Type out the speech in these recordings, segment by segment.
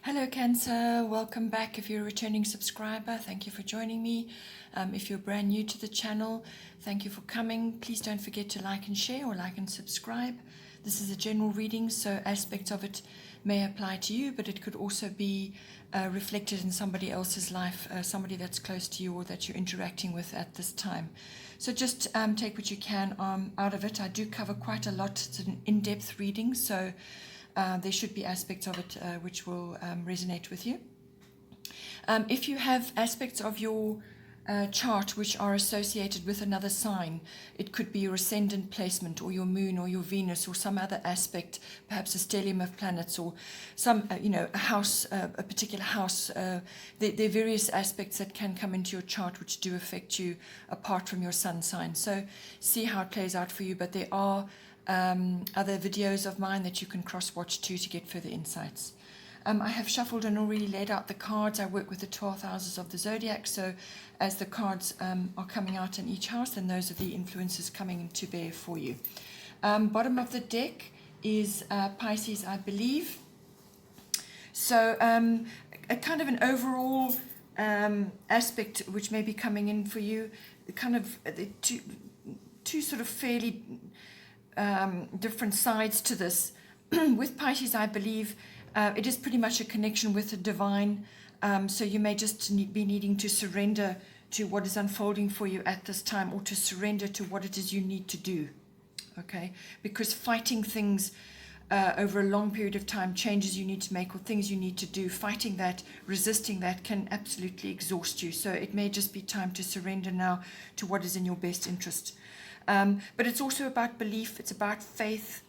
Hello Cancer, welcome back. If you're a returning subscriber, thank you for joining me. If you're brand new to the channel, thank you for coming. Please don't forget to like and share or like and subscribe. This is a general reading, so aspects of it may apply to you, but it could also be reflected in somebody else's life, somebody that's close to you or that you're interacting with at this time. So just take what you can out of it. I do cover quite a lot. It's an in-depth reading, so there should be aspects of it which will resonate with you. If you have aspects of your chart which are associated with another sign, it could be your ascendant placement or your moon or your Venus or some other aspect, perhaps a stellium of planets or some, a house, a particular house. There are various aspects that can come into your chart which do affect you apart from your sun sign. So see how it plays out for you, but there are other videos of mine that you can cross-watch too to get further insights. I have shuffled and already laid out the cards. I work with the 12 houses of the zodiac, so as the cards are coming out in each house, then those are the influences coming to bear for you. Bottom of the deck is Pisces, I believe. So a kind of an overall aspect which may be coming in for you, kind of the two sort of fairly different sides to this. With Pisces, I believe it is pretty much a connection with the divine, so you may just be needing to surrender to what is unfolding for you at this time, or to surrender to what it is you need to do, okay? Because fighting things over a long period of time, changes you need to make or things you need to do, fighting that, resisting that can absolutely exhaust you. So it may just be time to surrender now to what is in your best interest. But it's also about belief, it's about faith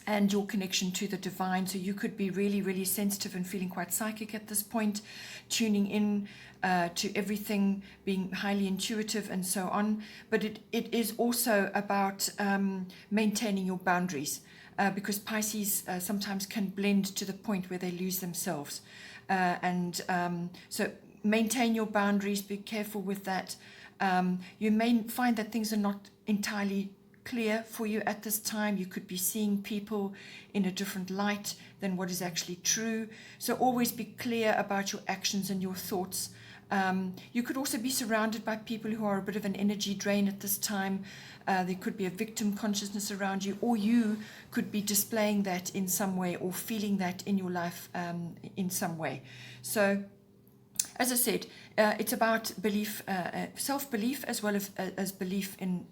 and your connection to the divine. So you could be really, really sensitive and feeling quite psychic at this point, tuning in to everything, being highly intuitive and so on. But it is also about maintaining your boundaries, because Pisces sometimes can blend to the point where they lose themselves. So maintain your boundaries, be careful with that. You may find that things are not entirely clear for you at this time. You could be seeing people in a different light than what is actually true. So always be clear about your actions and your thoughts. You could also be surrounded by people who are a bit of an energy drain at this time. There could be a victim consciousness around you, or you could be displaying that in some way or feeling that in your life in some way. So as I said, it's about belief, self-belief, as well as belief in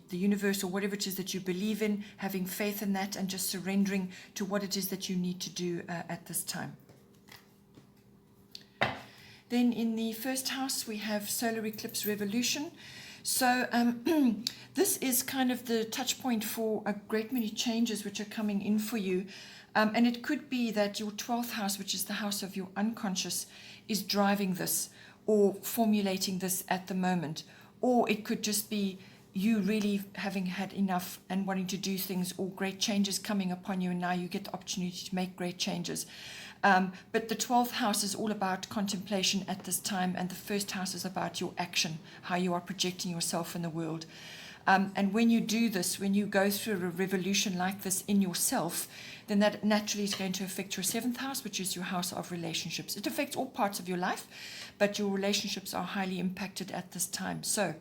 the universe or whatever it is that you believe in, having faith in that and just surrendering to what it is that you need to do at this time. Then in the first house, we have solar eclipse revolution. So this is kind of the touch point for a great many changes which are coming in for you. And it could be that your 12th house, which is the house of your unconscious, is driving this or formulating this at the moment. Or it could just be you really having had enough and wanting to do things, or great changes coming upon you, and now you get the opportunity to make great changes. But the 12th house is all about contemplation at this time, and the first house is about your action, how you are projecting yourself in the world. And when you do this, when you go through a revolution like this in yourself, then that naturally is going to affect your 7th house, which is your house of relationships. It affects all parts of your life, but your relationships are highly impacted at this time. So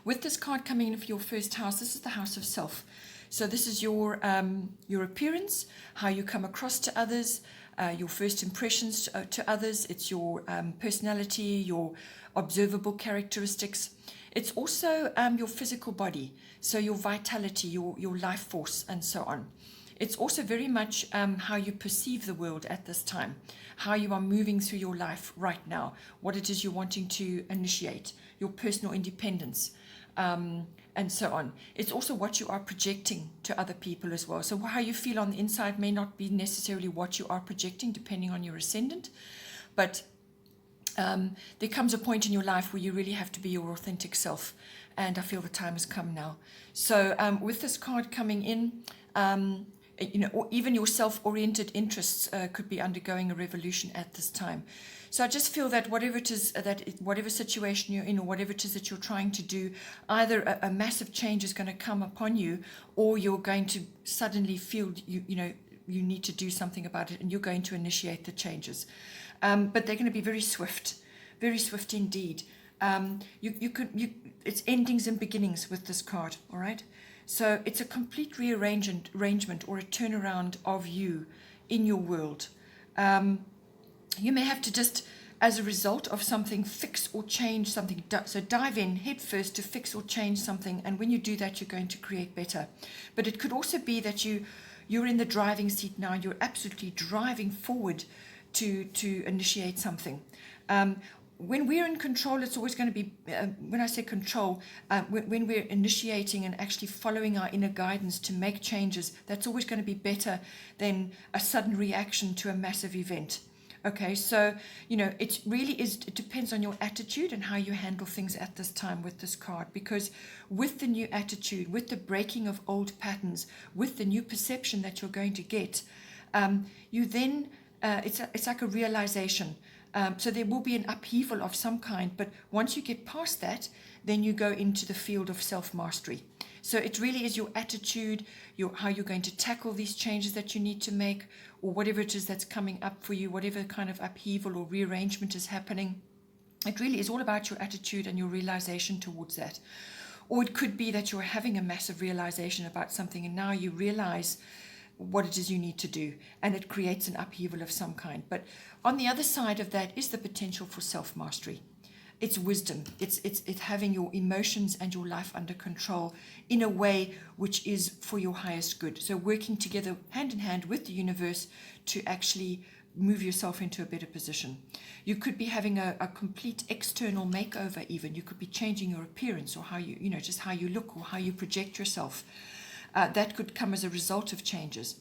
with this card coming in for your first house, this is the house of self. So this is your appearance, how you come across to others, your first impressions to others. It's your personality, your observable characteristics. It's also your physical body, so your vitality, your life force, and so on. It's also very much how you perceive the world at this time, how you are moving through your life right now, what it is you're wanting to initiate, your personal independence, and so on. It's also what you are projecting to other people as well. So how you feel on the inside may not be necessarily what you are projecting, depending on your ascendant, but there comes a point in your life where you really have to be your authentic self, and I feel the time has come now. So with this card coming in, or even your self-oriented interests could be undergoing a revolution at this time. So I just feel that whatever it is, whatever situation you're in, or whatever it is that you're trying to do, either a massive change is going to come upon you, or you're going to suddenly feel you need to do something about it, and you're going to initiate the changes. But they're going to be very swift indeed. It's endings and beginnings with this card, all right? So it's a complete rearrangement or a turnaround of you in your world. You may have to just, as a result of something, fix or change something. So dive in head first to fix or change something, and when you do that, you're going to create better. But it could also be that you're in the driving seat now. You're absolutely driving forward to initiate something. When we're in control, it's always going to be, when I say control, when we're initiating and actually following our inner guidance to make changes, that's always going to be better than a sudden reaction to a massive event. Okay, so, it really is, it depends on your attitude and how you handle things at this time with this card, because with the new attitude, with the breaking of old patterns, with the new perception that you're going to get, you then, it's like a realization. So there will be an upheaval of some kind, but once you get past that, then you go into the field of self-mastery. So it really is your attitude, how you're going to tackle these changes that you need to make, or whatever it is that's coming up for you, whatever kind of upheaval or rearrangement is happening. It really is all about your attitude and your realization towards that. Or it could be that you're having a massive realization about something, and now you realize what it is you need to do, and it creates an upheaval of some kind. But on the other side of that is the potential for self-mastery. It's wisdom. It's having your emotions and your life under control in a way which is for your highest good. So working together hand in hand with the universe to actually move yourself into a better position. You could be having a complete external makeover even. You could be changing your appearance, or how just how you look, or how you project yourself. That could come as a result of changes.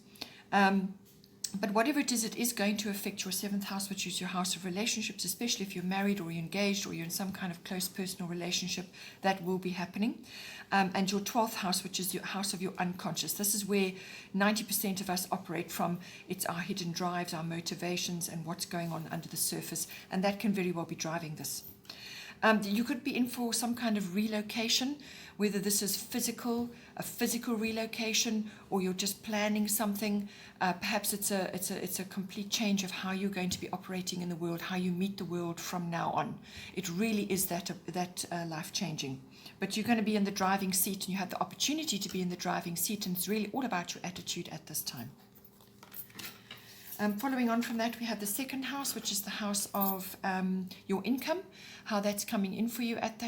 But whatever it is going to affect your 7th house, which is your house of relationships, especially if you're married or you're engaged or you're in some kind of close personal relationship, that will be happening. And your 12th house, which is your house of your unconscious. This is where 90% of us operate from. It's our hidden drives, our motivations, and what's going on under the surface. And that can very well be driving this. You could be in for some kind of relocation, whether this is a physical relocation, or you're just planning something. Perhaps it's a complete change of how you're going to be operating in the world, how you meet the world from now on. It really is that life changing. But you're going to be in the driving seat, and you have the opportunity to be in the driving seat, and it's really all about your attitude at this time. Following on from that, we have the 2nd house, which is the house of your income, how that's coming in for you at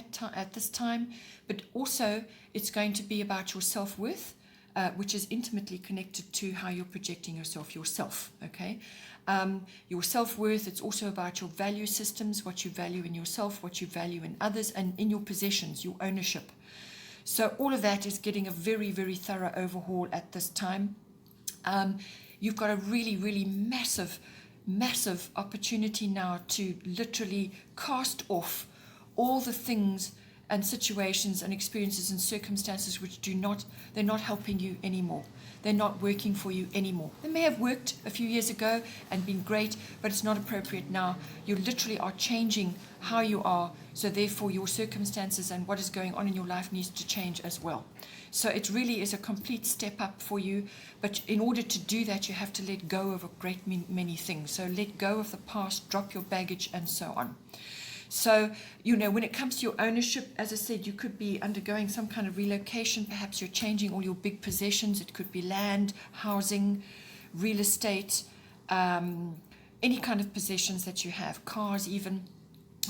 this time. But also, it's going to be about your self-worth, which is intimately connected to how you're projecting yourself. Okay, your self-worth. It's also about your value systems, what you value in yourself, what you value in others, and in your possessions, your ownership. So all of that is getting a very, very thorough overhaul at this time. You've got a really, really massive opportunity now to literally cast off all the things and situations and experiences and circumstances which they're not helping you anymore. They're not working for you anymore. They may have worked a few years ago and been great, but it's not appropriate now. You literally are changing how you are, so therefore your circumstances and what is going on in your life needs to change as well. So it really is a complete step up for you, but in order to do that, you have to let go of a great many things. So let go of the past, drop your baggage, and so on. So, when it comes to your ownership, as I said, you could be undergoing some kind of relocation. Perhaps you're changing all your big possessions. It could be land, housing, real estate, any kind of possessions that you have, cars even,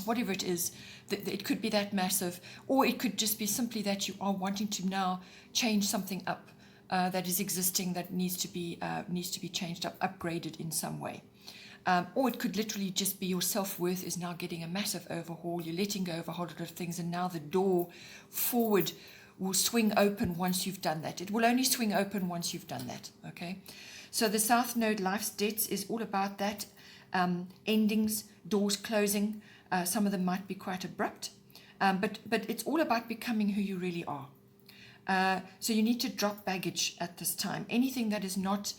whatever it is. It could be that massive, or it could just be simply that you are wanting to now change something up that is existing, that needs to be changed up, upgraded in some way. Or it could literally just be your self-worth is now getting a massive overhaul. You're letting go of a whole lot of things, and now the door forward will swing open once you've done that. It will only swing open once you've done that, okay? So the South Node Life's Debts is all about that, endings, doors closing. Some of them might be quite abrupt, but it's all about becoming who you really are. So you need to drop baggage at this time, anything that is not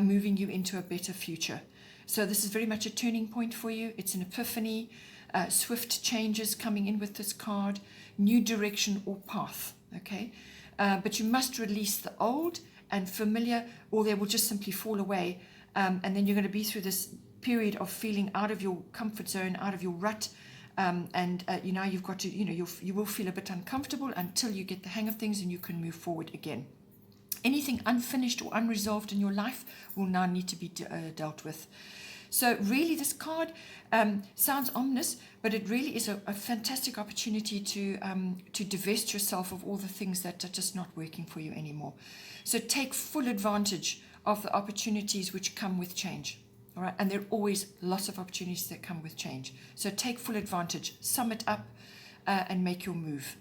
moving you into a better future. So this is very much a turning point for you. It's an epiphany, swift changes coming in with this card, new direction or path, okay? But you must release the old and familiar, or they will just simply fall away. And then you're going to be through this period of feeling out of your comfort zone, out of your rut. You've got to, you will feel a bit uncomfortable until you get the hang of things and you can move forward again. Anything unfinished or unresolved in your life will now need to be dealt with. So really this card sounds ominous, but it really is a fantastic opportunity to divest yourself of all the things that are just not working for you anymore. So take full advantage of the opportunities which come with change. All right, and there are always lots of opportunities that come with change. So take full advantage, sum it up, and make your move.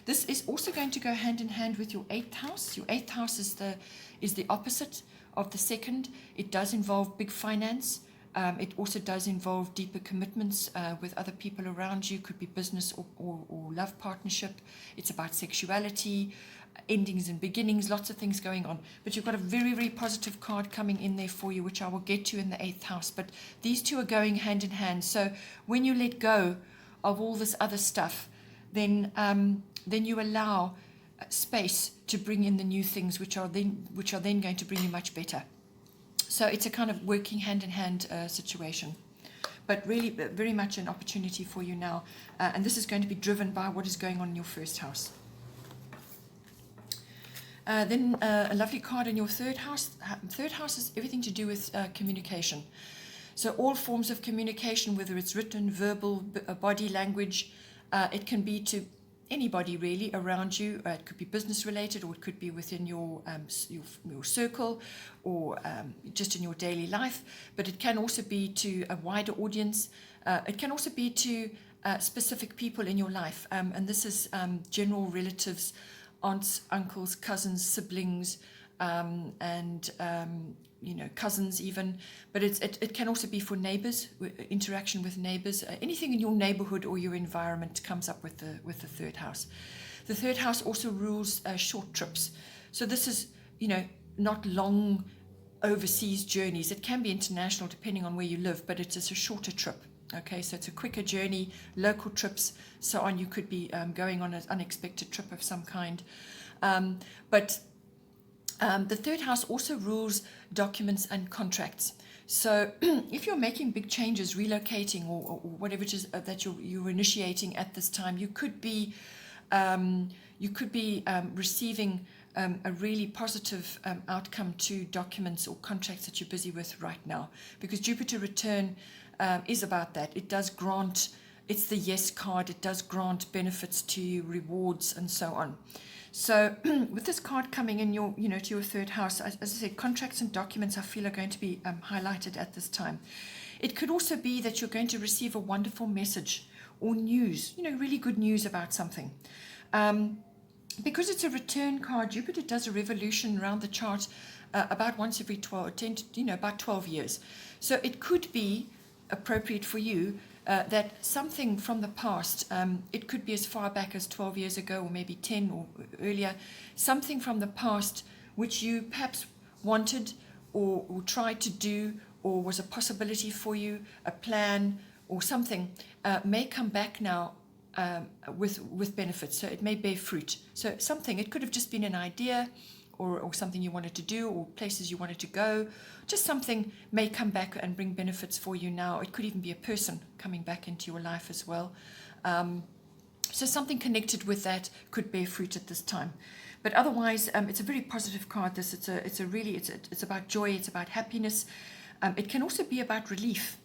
This is also going to go hand in hand with your 8th house. Your 8th house is the opposite of the 2nd. It does involve big finance. It also does involve deeper commitments with other people around you. Could be business or love partnership. It's about sexuality, endings and beginnings, lots of things going on. But you've got a very, very positive card coming in there for you, which I will get to in the 8th house. But these two are going hand in hand. So when you let go of all this other stuff, then you allow space to bring in the new things, which are then going to bring you much better. So it's a kind of working hand in hand situation, but really very much an opportunity for you now. And this is going to be driven by what is going on in your 1st house. Then a lovely card in your 3rd house. 3rd house is everything to do with communication. So all forms of communication, whether it's written, verbal, body language, it can be to anybody really around you. It could be business related, or it could be within your circle, or just in your daily life. But it can also be to a wider audience. It can also be to specific people in your life. And this is general relatives, aunts, uncles, cousins, siblings, and cousins even. But it can also be for neighbors, interaction with neighbors. Anything in your neighborhood or your environment comes up with the 3rd house. The 3rd house also rules short trips. So this is not long overseas journeys. It can be international depending on where you live, but it's a shorter trip. Okay, so it's a quicker journey, local trips, so on. You could be going on an unexpected trip of some kind. But the 3rd house also rules documents and contracts. So if you're making big changes, relocating, or whatever it is that you're initiating at this time, you could be receiving a really positive outcome to documents or contracts that you're busy with right now, because Jupiter return is about that. It does grant, it's the yes card, it does grant benefits to you, rewards, and so on. So with this card coming in to your 3rd house, as I said, contracts and documents I feel are going to be highlighted at this time. It could also be that you're going to receive a wonderful message or news, really good news about something. Because it's a return card, Jupiter does a revolution around the chart about once every 12 years. So it could be appropriate for you that something from the past, it could be as far back as 12 years ago, or maybe 10 or earlier, something from the past which you perhaps wanted or tried to do, or was a possibility for you, a plan or something, may come back now with benefits. So it may bear fruit. So something, it could have just been an idea, or something you wanted to do, or places you wanted to go. Just something may come back and bring benefits for you now. It could even be a person coming back into your life as well. So something connected with that could bear fruit at this time. But otherwise, it's a very positive card. It's about joy. It's about happiness. It can also be about relief,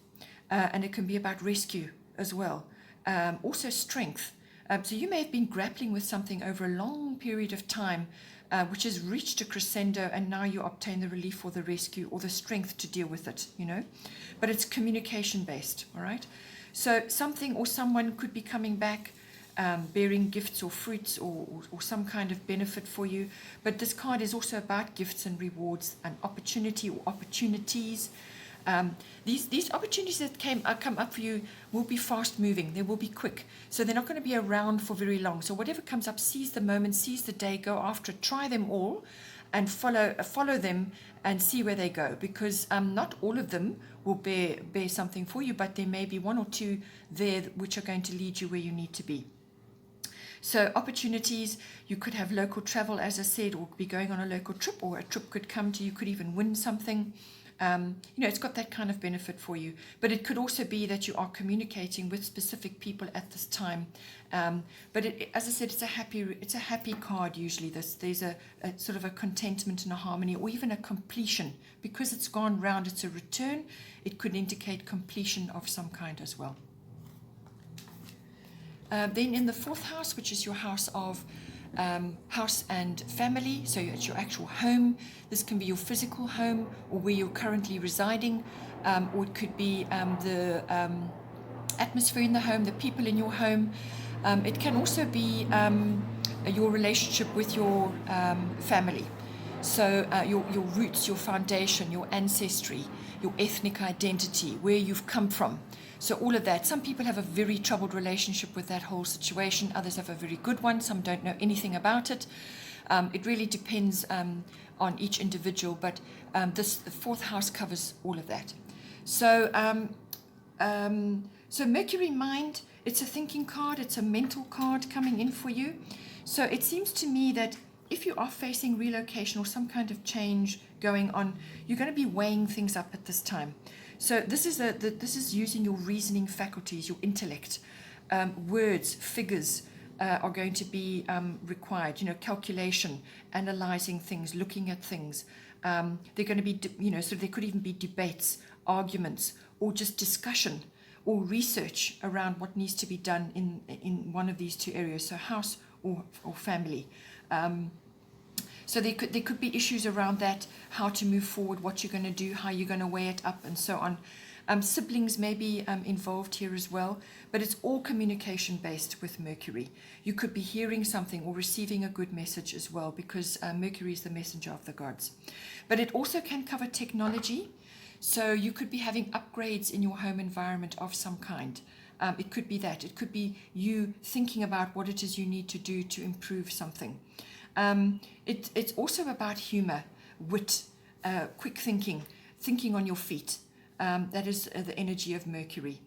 and it can be about rescue as well. Also strength. So you may have been grappling with something over a long period of time, which has reached a crescendo, and now you obtain the relief or the rescue or the strength to deal with it, But it's communication based, all right? So something or someone could be coming back, bearing gifts or fruits or some kind of benefit for you. But this card is also about gifts and rewards and opportunity or opportunities. These opportunities that come up for you will be fast moving. They will be quick. So they're not going to be around for very long. So whatever comes up, seize the moment, seize the day, go after it, try them all, and follow them and see where they go. Because not all of them will bear something for you, but there may be one or two there which are going to lead you where you need to be. So opportunities, you could have local travel, as I said, or be going on a local trip, or a trip could come to you, could even win something. It's got that kind of benefit for you. But it could also be that you are communicating with specific people at this time. But as I said, it's a happy card usually. There's a sort of a contentment and a harmony, or even a completion. Because it's gone round, it's a return. It could indicate completion of some kind as well. Then in the 4th house, which is your house of house and family, so it's your actual home. This can be your physical home, or where you're currently residing, or it could be the atmosphere in the home, the people in your home. It can also be your relationship with your family. So your roots, your foundation, your ancestry, your ethnic identity, where you've come from. So all of that. Some people have a very troubled relationship with that whole situation. Others have a very good one. Some don't know anything about it. It really depends on each individual. But the 4th house covers all of that. So so Mercury Mind, it's a thinking card. It's a mental card coming in for you. So it seems to me that if you are facing relocation or some kind of change going on, you're going to be weighing things up at this time. So this is using your reasoning faculties, your intellect. Words, figures are going to be required. Calculation, analyzing things, looking at things. They're going to be, so there could even be debates, arguments, or just discussion or research around what needs to be done in one of these two areas. So house or family. So there could be issues around that, how to move forward, what you're going to do, how you're going to weigh it up, and so on. Siblings may be involved here as well, but it's all communication based with Mercury. You could be hearing something or receiving a good message as well, because Mercury is the messenger of the gods. But it also can cover technology. So you could be having upgrades in your home environment of some kind. It could be that. It could be you thinking about what it is you need to do to improve something. It's also about humor, wit, quick thinking on your feet. That is the energy of Mercury.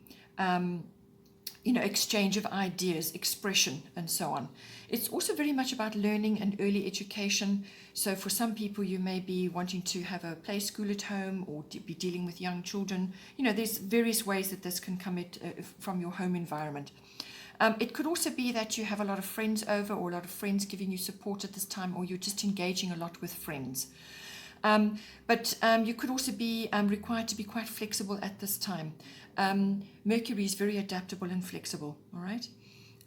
Exchange of ideas, expression, and so on. It's also very much about learning and early education. So for some people, you may be wanting to have a play school at home, or be dealing with young children. There's various ways that this can come from your home environment. It could also be that you have a lot of friends over, or a lot of friends giving you support at this time, or you're just engaging a lot with friends. But you could also be required to be quite flexible at this time. Mercury is very adaptable and flexible, all right?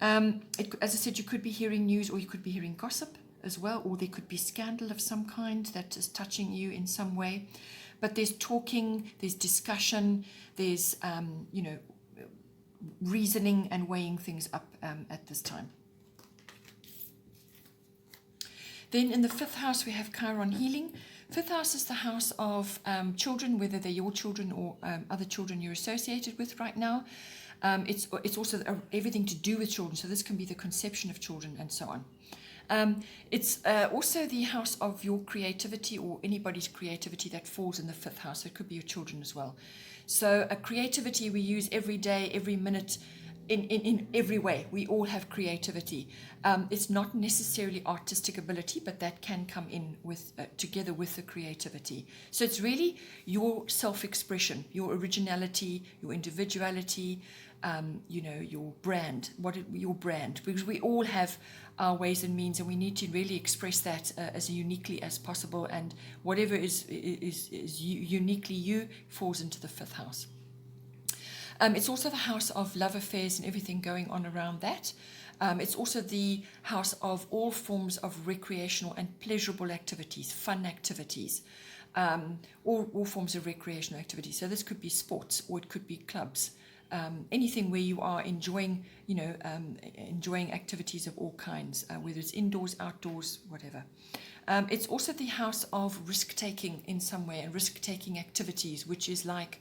As I said, you could be hearing news, or you could be hearing gossip as well, or there could be scandal of some kind that is touching you in some way. But there's talking, there's discussion, there's, reasoning and weighing things up at this time. Then in the 5th house, we have Chiron healing. 5th house is the house of children, whether they're your children or other children you're associated with right now. It's also everything to do with children. So this can be the conception of children and so on. It's also the house of your creativity, or anybody's creativity that falls in the 5th house. So it could be your children as well. So a creativity we use every day, every minute, in every way. We all have creativity. It's not necessarily artistic ability, but that can come in with together with the creativity. So it's really your self-expression, your originality, your individuality, your brand, your brand, because we all have our ways and means, and we need to really express that as uniquely as possible. And whatever is uniquely you falls into the 5th house. It's also the house of love affairs and everything going on around that. It's also the house of all forms of recreational and pleasurable activities, fun activities, all forms of recreational activities. So this could be sports, or it could be clubs, anything where you are enjoying, enjoying activities of all kinds, whether it's indoors, outdoors, whatever. It's also the house of risk-taking in some way, and risk-taking activities, which is like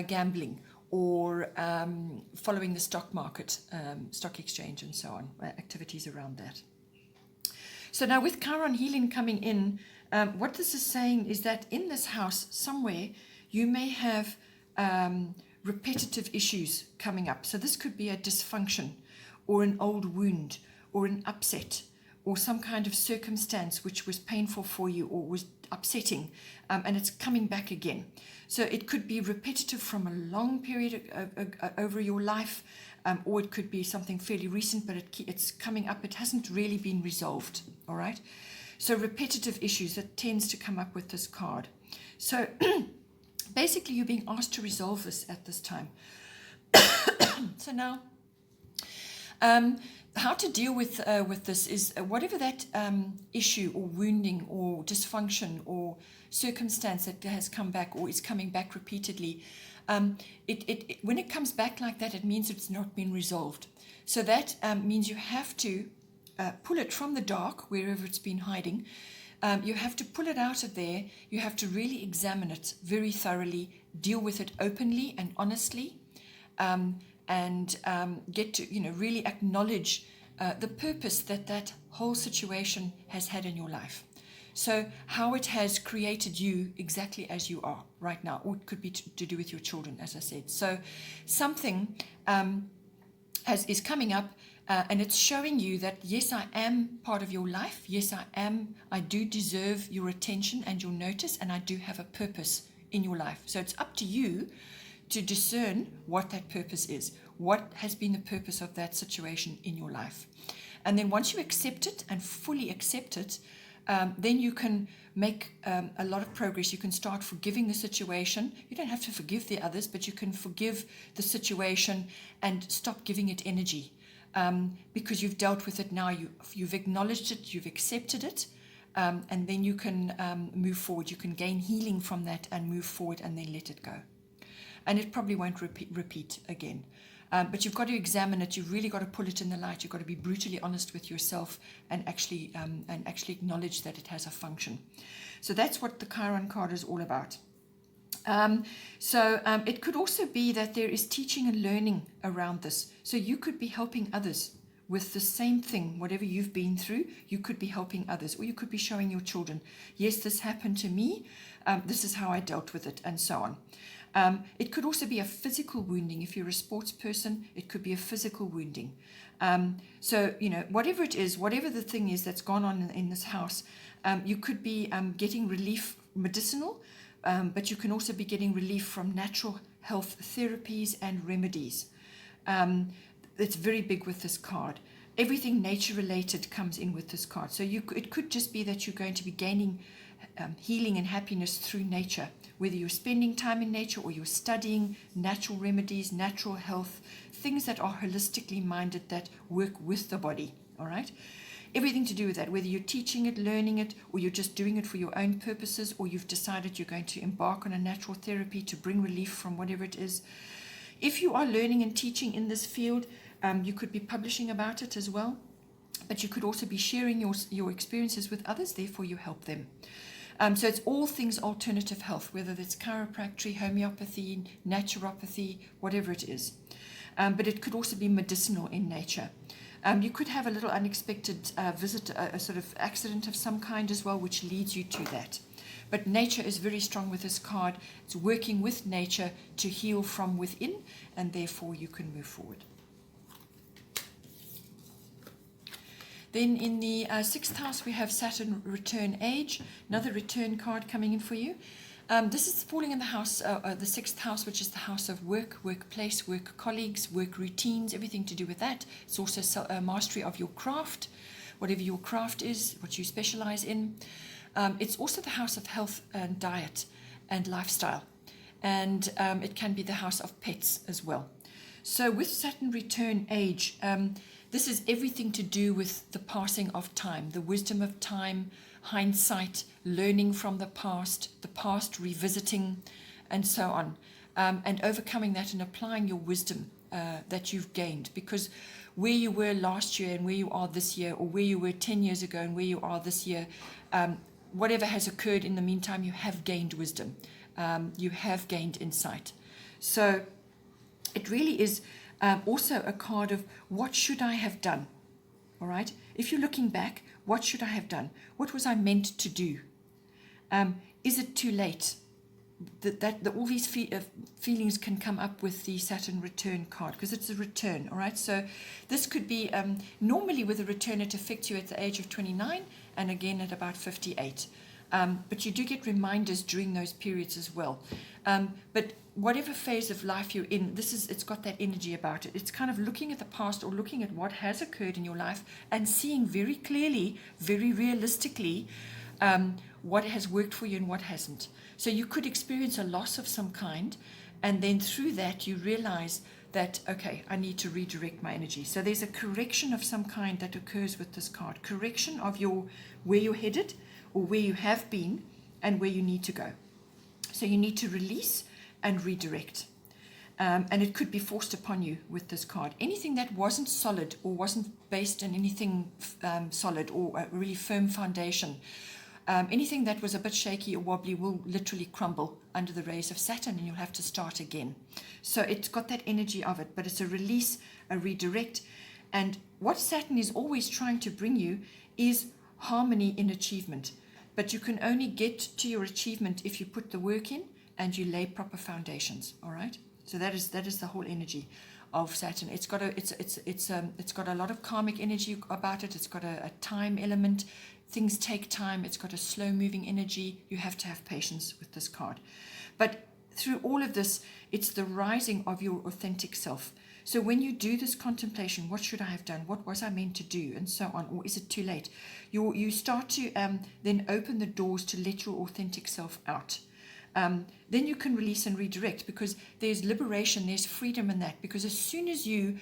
gambling, or following the stock market, stock exchange, and so on, activities around that. So now with Chiron healing coming in, what this is saying is that in this house somewhere, you may have repetitive issues coming up. So this could be a dysfunction, or an old wound, or an upset or some kind of circumstance which was painful for you or was upsetting, and it's coming back again. So it could be repetitive from a long period over your life, or it could be something fairly recent, but it's coming up. It hasn't really been resolved, all right? So repetitive issues, that tends to come up with this card. So basically you're being asked to resolve this at this time. So now, how to deal with this is whatever that issue or wounding or dysfunction or circumstance that has come back or is coming back repeatedly, when it comes back like that, it means it's not been resolved. So that means you have to pull it from the dark, wherever it's been hiding. You have to pull it out of there. You have to really examine it very thoroughly, deal with it openly and honestly, and get to, really acknowledge the purpose that whole situation has had in your life. So how it has created you exactly as you are right now, or it could be to do with your children, as I said. So something is coming up, and it's showing you that, yes, I am part of your life. Yes, I do deserve your attention and your notice, and I do have a purpose in your life. So it's up to you to discern what that purpose is. What has been the purpose of that situation in your life? And then once you accept it and fully accept it, then you can make a lot of progress. You can start forgiving the situation. You don't have to forgive the others, but you can forgive the situation and stop giving it energy, because you've dealt with it now. You've acknowledged it, you've accepted it, and then you can move forward. You can gain healing from that and move forward and then let it go. And it probably won't repeat again. But you've got to examine it. You've really got to pull it in the light. You've got to be brutally honest with yourself and actually acknowledge that it has a function. So that's what the Chiron card is all about. It could also be that there is teaching and learning around this. So you could be helping others with the same thing, whatever you've been through. You could be helping others, or you could be showing your children, yes, this happened to me. This is how I dealt with it, and so on. It could also be a physical wounding. If you're a sports person, it could be a physical wounding. Whatever it is, whatever the thing is that's gone on in this house, you could be getting relief medicinal, but you can also be getting relief from natural health therapies and remedies. It's very big with this card. Everything nature related comes in with this card. So it could just be that you're going to be gaining healing and happiness through nature, whether you're spending time in nature or you're studying natural remedies, natural health, things that are holistically minded, that work with the body, all right? Everything to do with that, whether you're teaching it, learning it, or you're just doing it for your own purposes, or you've decided you're going to embark on a natural therapy to bring relief from whatever it is. If you are learning and teaching in this field, you could be publishing about it as well, but you could also be sharing your experiences with others, therefore you help them. So it's all things alternative health, whether that's chiropractic, homeopathy, naturopathy, whatever it is. But it could also be medicinal in nature. You could have a little unexpected visit, a sort of accident of some kind as well, which leads you to that. But nature is very strong with this card. It's working with nature to heal from within, and therefore you can move forward. Then in the 6th house, we have Saturn return age, another return card coming in for you. This is falling in the house, the 6th house, which is the house of work, workplace, work colleagues, work routines, everything to do with that. It's also mastery of your craft, whatever your craft is, what you specialize in. It's also the house of health and diet and lifestyle. And it can be the house of pets as well. So with Saturn return age, this is everything to do with the passing of time, the wisdom of time, hindsight, learning from the past revisiting, and so on, and overcoming that and applying your wisdom that you've gained. Because where you were last year and where you are this year, or where you were 10 years ago and where you are this year, whatever has occurred in the meantime, you have gained wisdom. You have gained insight. So it really is also a card of what should I have done? All right. If you're looking back, what should I have done? What was I meant to do? Is it too late? all these feelings can come up with the Saturn return card, because it's a return. All right, so this could be normally with a return, it affects you at the age of 29 and again at about 58. But you do get reminders during those periods as well. But whatever phase of life you're in, it's got that energy about it. It's kind of looking at the past or looking at what has occurred in your life and seeing very clearly, very realistically, what has worked for you and what hasn't. So you could experience a loss of some kind, and then through that you realize that, okay, I need to redirect my energy. So there's a correction of some kind that occurs with this card. Correction of where you're headed, or where you have been, and where you need to go. So you need to release and redirect. And it could be forced upon you with this card. Anything that wasn't solid or wasn't based on anything solid or a really firm foundation, anything that was a bit shaky or wobbly will literally crumble under the rays of Saturn, and you'll have to start again. So it's got that energy of it, but it's a release, a redirect. And what Saturn is always trying to bring you is harmony in achievement. But you can only get to your achievement if you put the work in and you lay proper foundations. All right. So that is the whole energy of Saturn. It's got a lot of karmic energy about it. It's got a time element. Things take time. It's got a slow moving energy. You have to have patience with this card. But through all of this, it's the rising of your authentic self. So when you do this contemplation, what should I have done? What was I meant to do? And so on. Or is it too late? You start to then open the doors to let your authentic self out. Then you can release and redirect, because there's liberation, there's freedom in that. Because as soon as you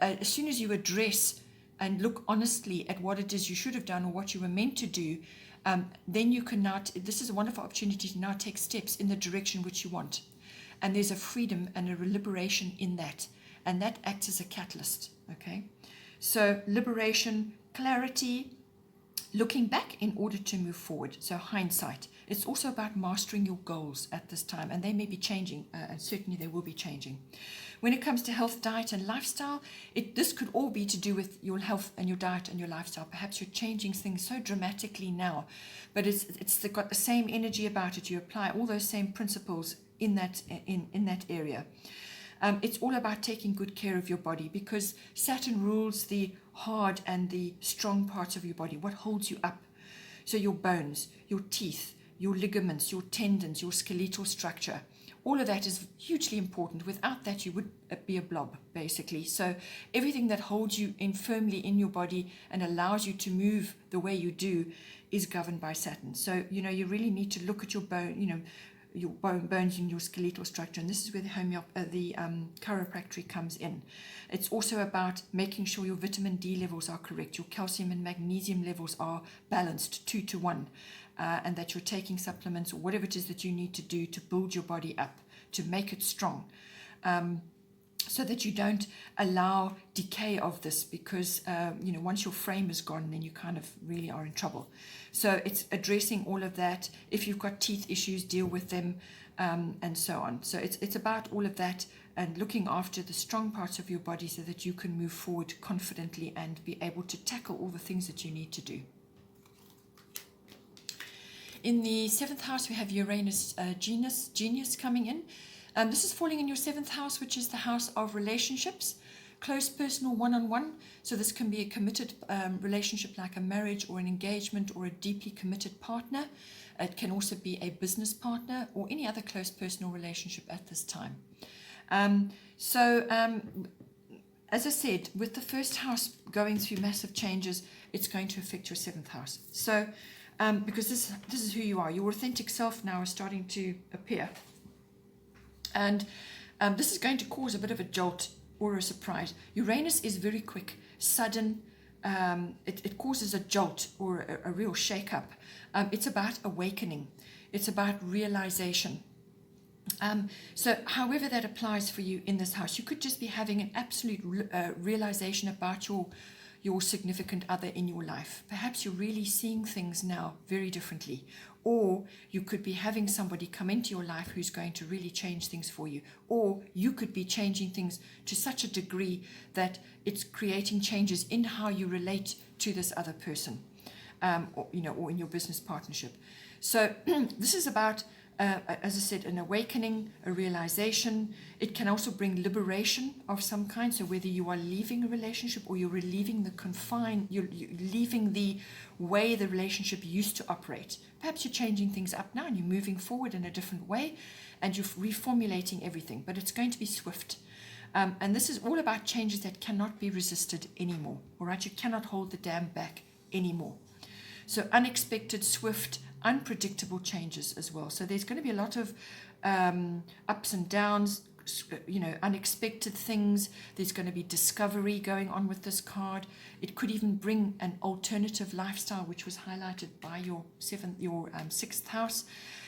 address and look honestly at what it is you should have done or what you were meant to do, then you can now, this is a wonderful opportunity to now take steps in the direction which you want. And there's a freedom and a liberation in that. And that acts as a catalyst, okay? So liberation, clarity, looking back in order to move forward. So hindsight. It's also about mastering your goals at this time. And they may be changing, and certainly they will be changing. When it comes to health, diet, and lifestyle, this could all be to do with your health and your diet and your lifestyle. Perhaps you're changing things so dramatically now, but it's got the same energy about it. You apply all those same principles in that area. It's all about taking good care of your body, because Saturn rules the hard and the strong parts of your body, what holds you up. So your bones, your teeth, your ligaments, your tendons, your skeletal structure, all of that is hugely important. Without that, you would be a blob, basically. So everything that holds you in firmly in your body and allows you to move the way you do is governed by Saturn. So, you really need to look at your bone, your bones and your skeletal structure, and this is where the chiropractic comes in. It's also about making sure your vitamin D levels are correct, your calcium and magnesium levels are balanced 2-to-1, and that you're taking supplements or whatever it is that you need to do to build your body up, to make it strong, so that you don't allow decay of this, because once your frame is gone, then you kind of really are in trouble. So it's addressing all of that. If you've got teeth issues, deal with them, and so on. So it's about all of that and looking after the strong parts of your body so that you can move forward confidently and be able to tackle all the things that you need to do. In the 7th house, we have Uranus genius coming in. This is falling in your 7th house, which is the house of relationships, close personal one-on-one. So this can be a committed relationship like a marriage or an engagement or a deeply committed partner. It can also be a business partner or any other close personal relationship at this time. As I said, with the 1st house going through massive changes, it's going to affect your 7th house. So because this is who you are. Your authentic self now is starting to appear. And this is going to cause a bit of a jolt or a surprise. Uranus is very quick, sudden. It causes a jolt or a real shake-up. It's about awakening. It's about realization. So however that applies for you in this house, you could just be having an absolute realization about your significant other in your life. Perhaps you're really seeing things now very differently. Or you could be having somebody come into your life who's going to really change things for you. Or you could be changing things to such a degree that it's creating changes in how you relate to this other person, or in your business partnership. So this is about as I said, an awakening, a realization. It can also bring liberation of some kind. So whether you are leaving a relationship or you're relieving the confine, you're leaving the way the relationship used to operate. Perhaps you're changing things up now and you're moving forward in a different way and you're reformulating everything, but it's going to be swift. And this is all about changes that cannot be resisted anymore. All right, you cannot hold the dam back anymore. So unexpected, swift, unpredictable changes as well. So there's going to be a lot of ups and downs, unexpected things. There's going to be discovery going on with this card. It could even bring an alternative lifestyle, which was highlighted by your sixth house.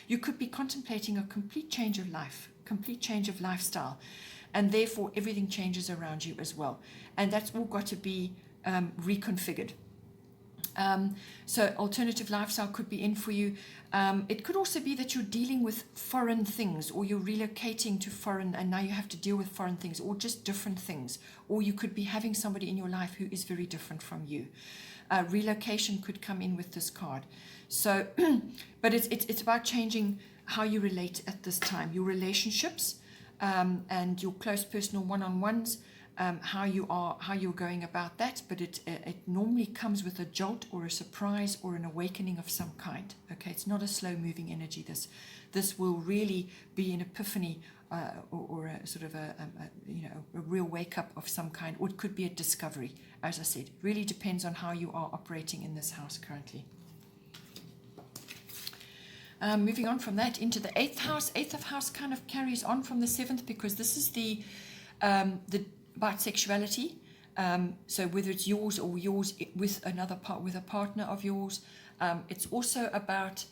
You could be contemplating a complete change of life, complete change of lifestyle, and therefore everything changes around you as well. And that's all got to be reconfigured. So alternative lifestyle could be in for you. It could also be that you're dealing with foreign things, or you're relocating to foreign and now you have to deal with foreign things, or just different things. Or you could be having somebody in your life who is very different from you. Relocation could come in with this card. So, but it's about changing how you relate at this time. Your relationships and your close personal one-on-ones, how you're going about that, but it normally comes with a jolt or a surprise or an awakening of some kind. Okay, it's not a slow-moving energy. This will really be an epiphany or a sort of a real wake-up of some kind, or it could be a discovery. As I said, really depends on how you are operating in this house currently. Moving on from that into the 8th house. 8th house kind of carries on from the 7th, because this is the about sexuality. So whether it's yours or yours with with a partner of yours. It's also about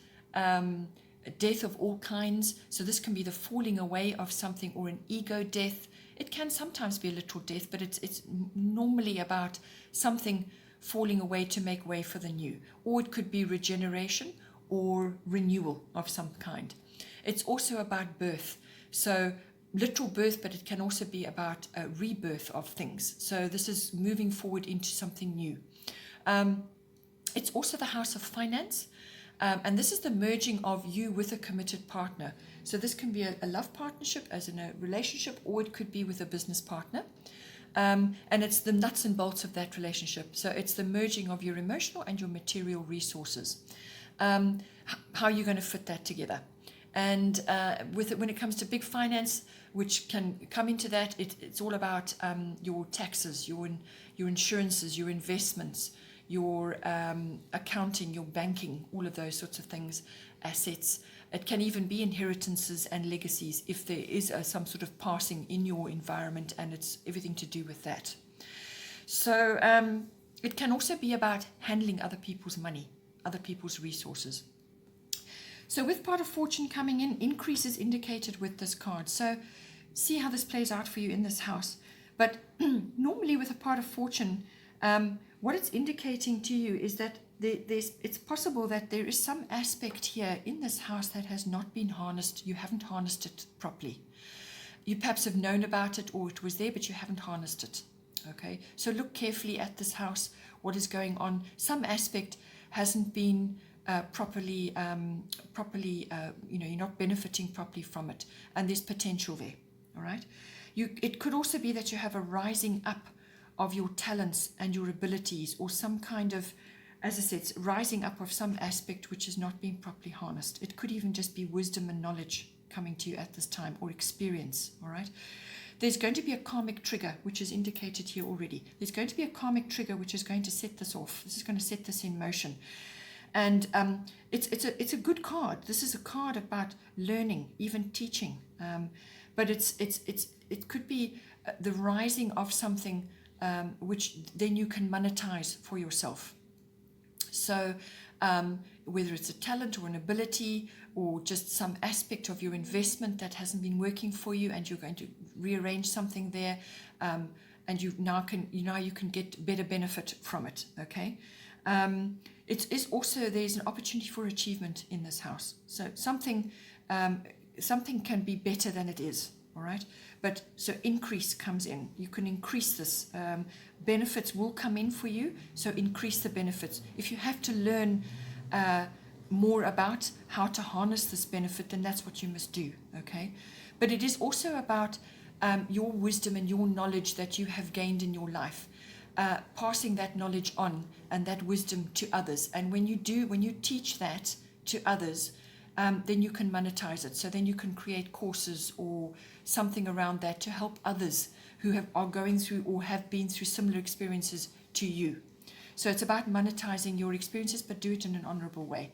death of all kinds. So this can be the falling away of something or an ego death. It can sometimes be a literal death, but it's normally about something falling away to make way for the new. Or it could be regeneration or renewal of some kind. It's also about birth. So literal birth, but it can also be about a rebirth of things. So this is moving forward into something new. It's also the house of finance. And this is the merging of you with a committed partner. So this can be a love partnership, as in a relationship, or it could be with a business partner. And it's the nuts and bolts of that relationship. So it's the merging of your emotional and your material resources. How you're going to fit that together. And when it comes to big finance, which can come into that, it's all about your taxes, your insurances, your investments, your accounting, your banking, all of those sorts of things, assets. It can even be inheritances and legacies if there is some sort of passing in your environment, and it's everything to do with that. So it can also be about handling other people's money, other people's resources. So with part of fortune coming in, increase is indicated with this card. So see how this plays out for you in this house. But normally with a part of fortune, what it's indicating to you is that it's possible that there is some aspect here in this house that has not been harnessed. You haven't harnessed it properly. You perhaps have known about it, or it was there, but you haven't harnessed it. Okay, so look carefully at this house, what is going on. Some aspect hasn't been properly, you're not benefiting properly from it, and there's potential there. All right. It could also be that you have a rising up of your talents and your abilities, or some kind of, as I said, it's rising up of some aspect which has not been properly harnessed. It could even just be wisdom and knowledge coming to you at this time, or experience. All right. There's going to be a karmic trigger, which is indicated here already. There's going to be a karmic trigger which is going to set this off. This is going to set this in motion. And it's a good card. This is a card about learning, even teaching. But it could be the rising of something which then you can monetize for yourself. So whether it's a talent or an ability, or just some aspect of your investment that hasn't been working for you, and you're going to rearrange something there, and you can get better benefit from it. Okay. It is also, there's an opportunity for achievement in this house. So something can be better than it is. All right. But so increase comes in. You can increase this. Benefits will come in for you. So increase the benefits. If you have to learn more about how to harness this benefit, then that's what you must do, okay? But it is also about your wisdom and your knowledge that you have gained in your life, passing that knowledge on and that wisdom to others. And when you teach that to others, then you can monetize it. So then you can create courses or something around that to help others who are going through or have been through similar experiences to you. So it's about monetizing your experiences, but do it in an honorable way.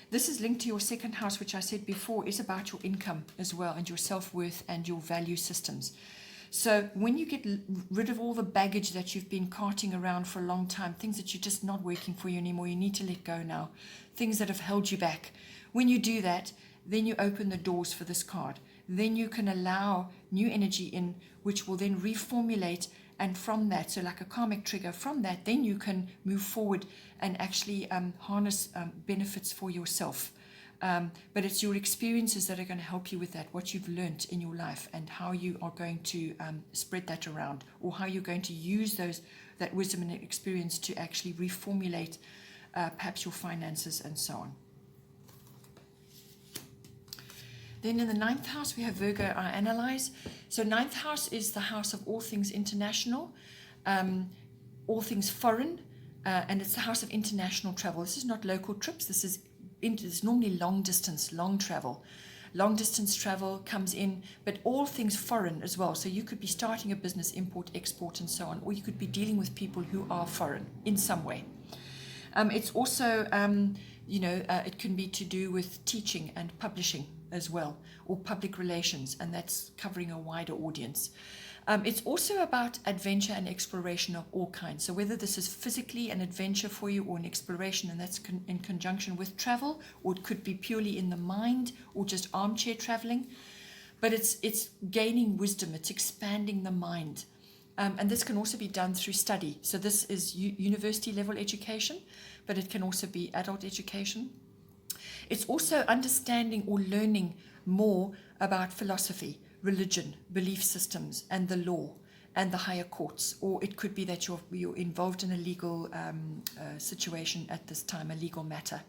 This is linked to your second house, which I said before is about your income as well, and your self-worth and your value systems. So when you get rid of all the baggage that you've been carting around for a long time, things that you're just not working for you anymore, you need to let go now, things that have held you back. When you do that, then you open the doors for this card. Then you can allow new energy in, which will then reformulate. And from that, so like a karmic trigger, from that, then you can move forward and actually harness benefits for yourself. But it's your experiences that are going to help you with that, what you've learned in your life and how you are going to spread that around, or how you're going to use that wisdom and experience to actually reformulate perhaps your finances and so on. Then in the 9th house, we have Virgo, I analyze. So 9th house is the house of all things international, all things foreign, and it's the house of international travel. This is not local trips. This is it's normally long distance, long travel. Long distance travel comes in, but all things foreign as well. So you could be starting a business, import, export, and so on, or you could be dealing with people who are foreign in some way. It's also, it can be to do with teaching and publishing as well, or public relations, and that's covering a wider audience. It's also about adventure and exploration of all kinds. So whether this is physically an adventure for you or an exploration, and that's in conjunction with travel, or it could be purely in the mind or just armchair traveling, but it's gaining wisdom, it's expanding the mind. And this can also be done through study. So this is university level education, but it can also be adult education. It's also understanding or learning more about philosophy, religion, belief systems, and the law and the higher courts. Or it could be that you're involved in a legal situation at this time, a legal matter.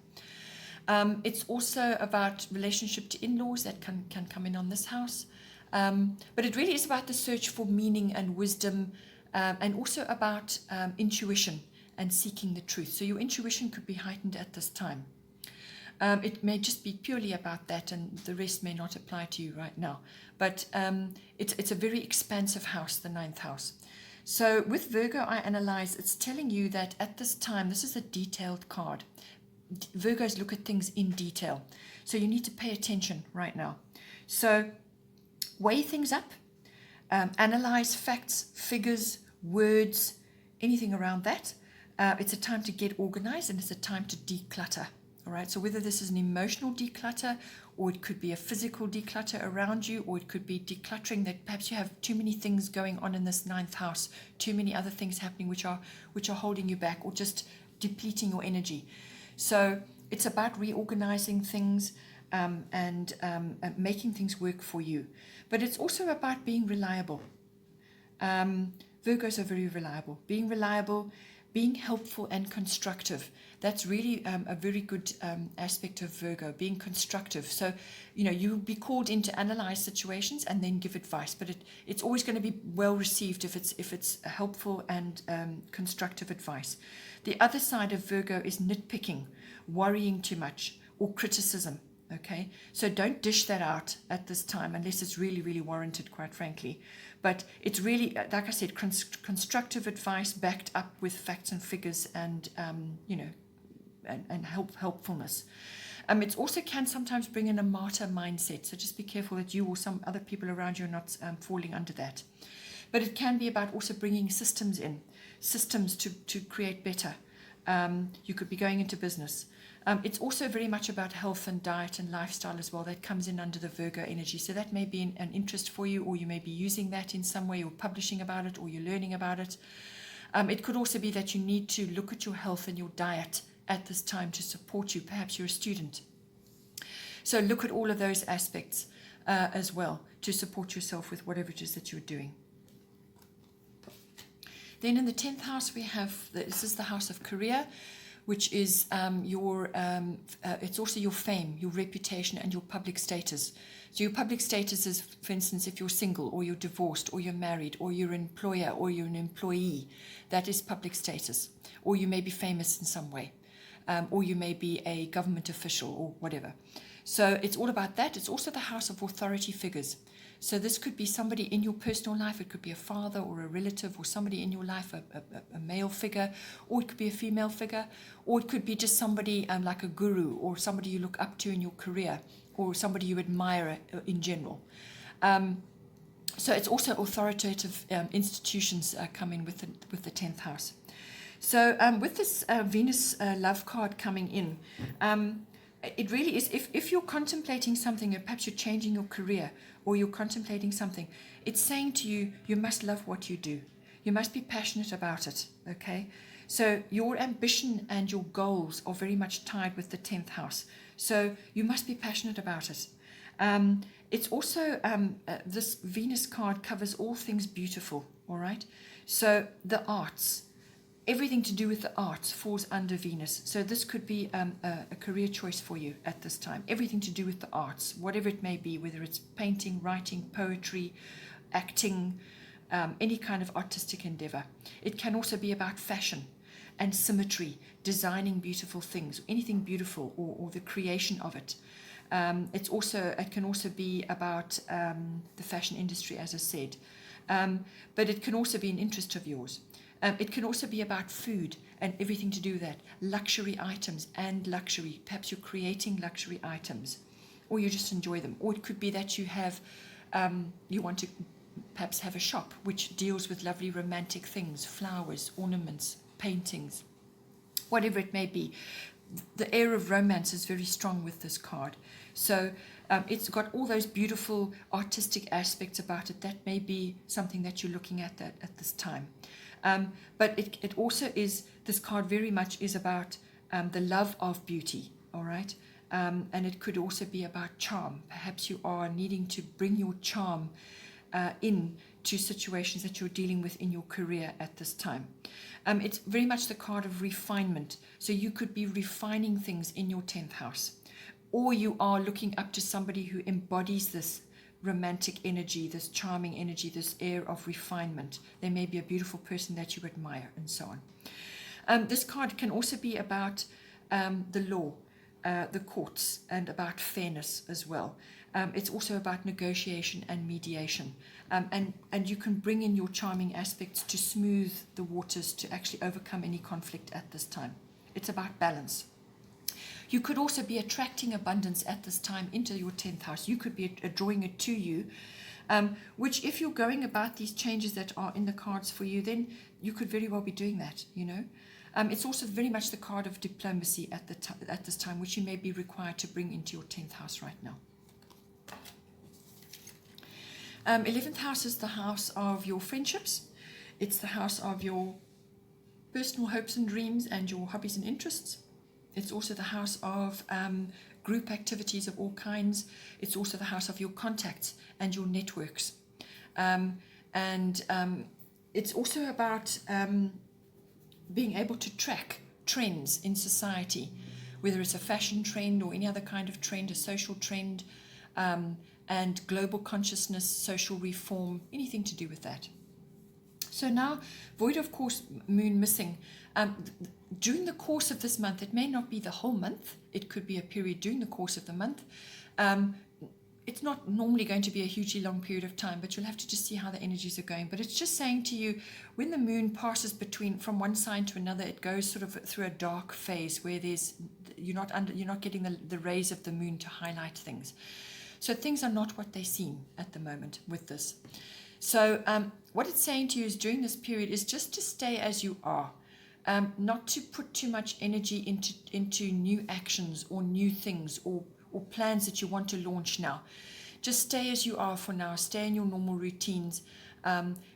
It's also about relationship to in-laws that can come in on this house. But it really is about the search for meaning and wisdom, and also about intuition and seeking the truth. So your intuition could be heightened at this time. It may just be purely about that, and the rest may not apply to you right now. But it's a very expansive house, the 9th house. So with Virgo, I analyze, it's telling you that at this time, this is a detailed card. Virgos look at things in detail. So you need to pay attention right now. So weigh things up, analyze facts, figures, words, anything around that. It's a time to get organized, and it's a time to declutter. All right, so whether this is an emotional declutter, or it could be a physical declutter around you, or it could be decluttering that perhaps you have too many things going on in this 9th house, too many other things happening which are holding you back, or just depleting your energy. So it's about reorganizing things and making things work for you. But it's also about being reliable. Virgos are very reliable. Being reliable, being helpful and constructive. That's really a very good aspect of Virgo, being constructive. So, you'll be called in to analyze situations and then give advice, but it's always going to be well received if it's helpful and constructive advice. The other side of Virgo is nitpicking, worrying too much, or criticism. Okay, so don't dish that out at this time unless it's really, really warranted, quite frankly. But it's really, like I said, constructive advice backed up with facts and figures and, and helpfulness. It also can sometimes bring in a martyr mindset. So just be careful that you or some other people around you are not falling under that. But it can be about also bringing systems in, systems to create better. You could be going into business. It's also very much about health and diet and lifestyle as well. That comes in under the Virgo energy. So that may be an interest for you, or you may be using that in some way, or publishing about it, or you're learning about it. It could also be that you need to look at your health and your diet at this time to support you. Perhaps you're a student. So look at all of those aspects as well to support yourself with whatever it is that you're doing. Then in the 10th house, we have, this is the house of career. which is it's also your fame, your reputation, and your public status. So your public status is, for instance, if you're single or you're divorced or you're married or you're an employer or you're an employee, that is public status. Or you may be famous in some way, or you may be a government official or whatever. So it's all about that. It's also the house of authority figures. So this could be somebody in your personal life. It could be a father or a relative or somebody in your life, a male figure, or it could be a female figure, or it could be just somebody like a guru or somebody you look up to in your career or somebody you admire in general. So it's also authoritative institutions come in with the 10th house. So with this Venus love card coming in, it really is, if you're contemplating something, or perhaps you're changing your career, or you're contemplating something, it's saying to you, you must love what you do. You must be passionate about it, okay? So your ambition and your goals are very much tied with the 10th house. So you must be passionate about it. It's also, this Venus card covers all things beautiful, all right? So the arts, everything to do with the arts falls under Venus. So this could be a career choice for you at this time. Everything to do with the arts, whatever it may be, whether it's painting, writing, poetry, acting, any kind of artistic endeavor. It can also be about fashion and symmetry, designing beautiful things, anything beautiful, or the creation of it. It can also be about the fashion industry, as I said. But it can also be an interest of yours. It can also be about food and everything to do with that. Luxury items and luxury. Perhaps you're creating luxury items, or you just enjoy them. Or it could be that you have, you want to perhaps have a shop which deals with lovely romantic things, flowers, ornaments, paintings, whatever it may be. The air of romance is very strong with this card. So it's got all those beautiful artistic aspects about it. That may be something that you're looking at this time. But it also is, this card very much is about the love of beauty, all right? And it could also be about charm. Perhaps you are needing to bring your charm in to situations that you're dealing with in your career at this time. It's very much the card of refinement. So you could be refining things in your 10th house. Or you are looking up to somebody who embodies this romantic energy, this charming energy, this air of refinement. They may be a beautiful person that you admire, and so on. This card can also be about the law, the courts, and about fairness as well. It's also about negotiation and mediation. And you can bring in your charming aspects to smooth the waters, to actually overcome any conflict at this time. It's about balance. You could also be attracting abundance at this time into your 10th house. You could be drawing it to you, which if you're going about these changes that are in the cards for you, then you could very well be doing that, you know. It's also very much the card of diplomacy at this time, which you may be required to bring into your 10th house right now. 11th house is the house of your friendships. It's the house of your personal hopes and dreams and your hobbies and interests. It's also the house of group activities of all kinds. It's also the house of your contacts and your networks. It's also about being able to track trends in society, whether it's a fashion trend or any other kind of trend, a social trend, and global consciousness, social reform, anything to do with that. So now, void of course, moon missing. During the course of this month, it may not be the whole month. It could be a period during the course of the month. It's not normally going to be a hugely long period of time, but you'll have to just see how the energies are going. But it's just saying to you, when the moon passes from one sign to another, it goes sort of through a dark phase where you're not getting the rays of the moon to highlight things. So things are not what they seem at the moment with this. So what it's saying to you is during this period is just to stay as you are. Not to put too much energy into new actions or new things or plans that you want to launch now. Just stay as you are for now. Stay in your normal routines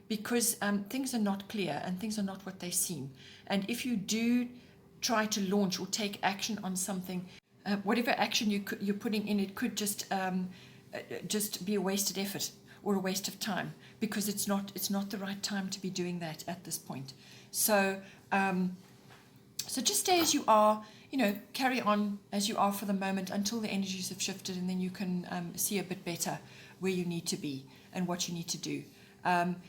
because things are not clear and things are not what they seem. And if you do try to launch or take action on something, whatever action you're putting in, it could just be a wasted effort or a waste of time because it's not the right time to be doing that at this point. So So just stay as you are, carry on as you are for the moment until the energies have shifted, and then you can see a bit better where you need to be and what you need to do.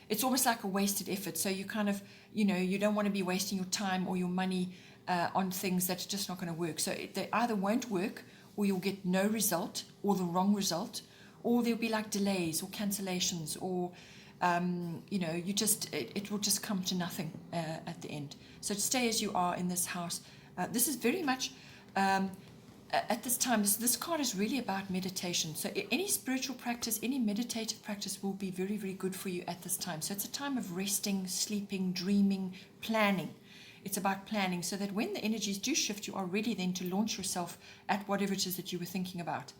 It's almost like a wasted effort. So you kind of, you don't want to be wasting your time or your money on things that's just not going to work. So they either won't work, or you'll get no result, or the wrong result, or there'll be like delays or cancellations, or it will just come to nothing at the end. So stay as you are in this house. This is very much at this time. This card is really about meditation. So any spiritual practice, any meditative practice will be very, very good for you at this time. So it's a time of resting, sleeping, dreaming, planning. It's about planning so that when the energies do shift, you are ready then to launch yourself at whatever it is that you were thinking about.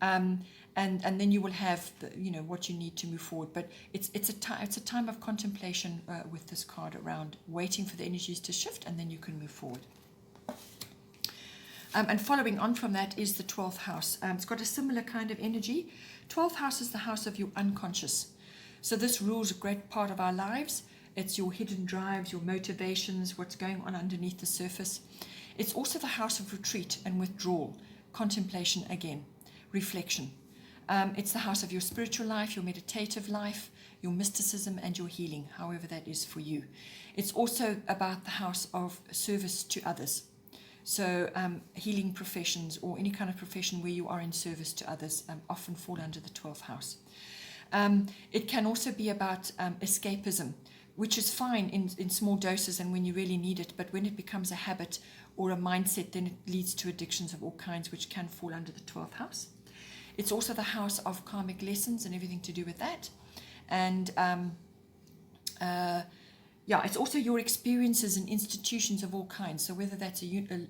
And then you will have what you need to move forward. But it's a time of contemplation with this card, around waiting for the energies to shift, and then you can move forward. And following on from that is the 12th house. It's got a similar kind of energy. 12th house is the house of your unconscious. So this rules a great part of our lives. It's your hidden drives, your motivations, what's going on underneath the surface. It's also the house of retreat and withdrawal, contemplation again, reflection. It's the house of your spiritual life, your meditative life, your mysticism, and your healing, however that is for you. It's also about the house of service to others. So healing professions, or any kind of profession where you are in service to others, often fall under the 12th house. It can also be about escapism, which is fine in small doses and when you really need it, but when it becomes a habit or a mindset, then it leads to addictions of all kinds, which can fall under the 12th house. It's also the house of karmic lessons and everything to do with that. And it's also your experiences in institutions of all kinds. So whether that's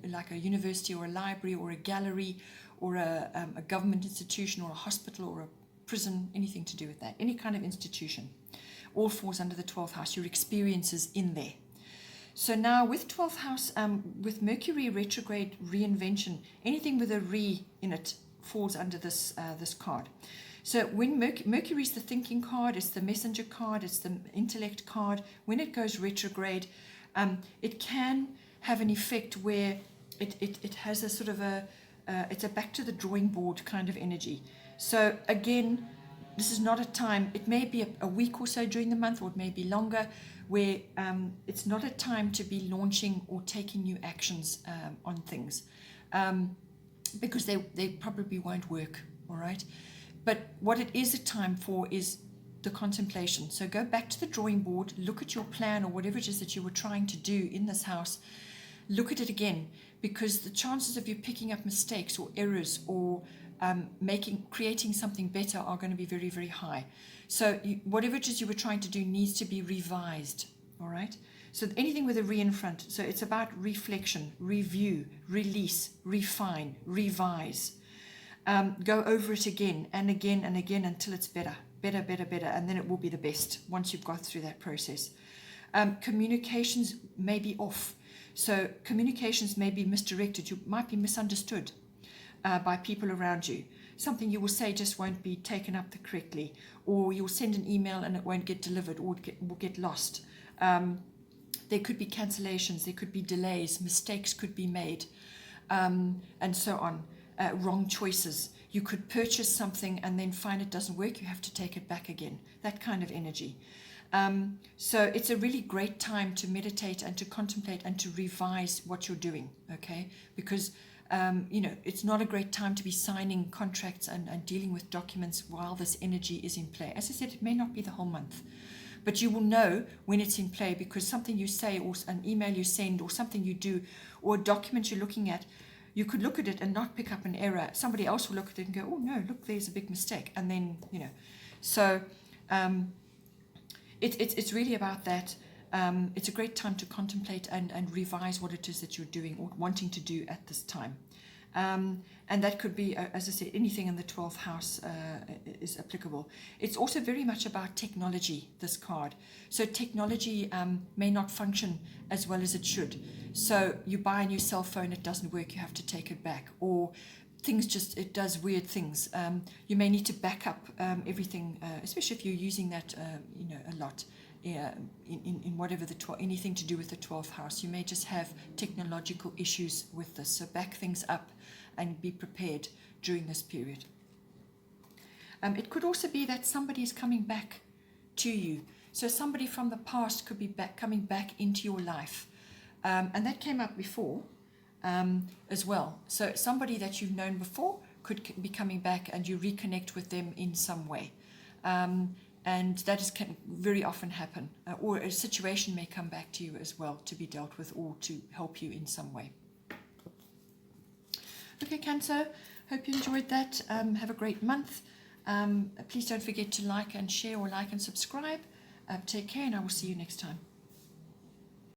like a university or a library or a gallery or a government institution or a hospital or a prison, anything to do with that, any kind of institution, all falls under the 12th house, your experiences in there. So now with 12th house, with Mercury retrograde reinvention, anything with a re in it falls under this card. So when Mercury is the thinking card, it's the messenger card, it's the intellect card. When it goes retrograde, it can have an effect where it has a sort of it's a back to the drawing board kind of energy. So again, this is not a time, it may be a week or so during the month, or it may be longer, where it's not a time to be launching or taking new actions on things, because they probably won't work, all right? But what it is a time for is the contemplation. So go back to the drawing board, look at your plan or whatever it is that you were trying to do in this house, look at it again, because the chances of you picking up mistakes or errors or creating something better are going to be very, very high. So whatever it is you were trying to do needs to be revised, all right? So anything with a re in front. So it's about reflection, review, release, refine, revise. Go over it again and again and again until it's better, and then it will be the best once you've got through that process. Communications may be off. So communications may be misdirected. You might be misunderstood by people around you. Something you will say just won't be taken up correctly, or you'll send an email and it won't get delivered, or it will get lost. There could be cancellations, there could be delays, mistakes could be made, and so on. Wrong choices. You could purchase something and then find it doesn't work, you have to take it back again. That kind of energy. So it's a really great time to meditate and to contemplate and to revise what you're doing, okay? Because it's not a great time to be signing contracts and dealing with documents while this energy is in play. As I said, it may not be the whole month, but you will know when it's in play, because something you say or an email you send or something you do or a document you're looking at, you could look at it and not pick up an error. Somebody else will look at it and go, oh no, look, there's a big mistake. And then, so it's really about that. It's a great time to contemplate and revise what it is that you're doing or wanting to do at this time. And that could be, as I said, anything in the 12th house is applicable. It's also very much about technology, this card. So technology may not function as well as it should. So you buy a new cell phone, it doesn't work, you have to take it back. Or things just, it does weird things. You may need to back up everything, especially if you're using that, a lot. In whatever anything to do with the 12th house, you may just have technological issues with this. So back things up and be prepared during this period. It could also be that somebody is coming back to you. So somebody from the past could be coming back into your life. And that came up before as well. So somebody that you've known before could be coming back and you reconnect with them in some way. And that can very often happen. Or a situation may come back to you as well to be dealt with or to help you in some way. Okay, Cancer, hope you enjoyed that. Have a great month. Please don't forget to like and share or like and subscribe. Take care, and I will see you next time.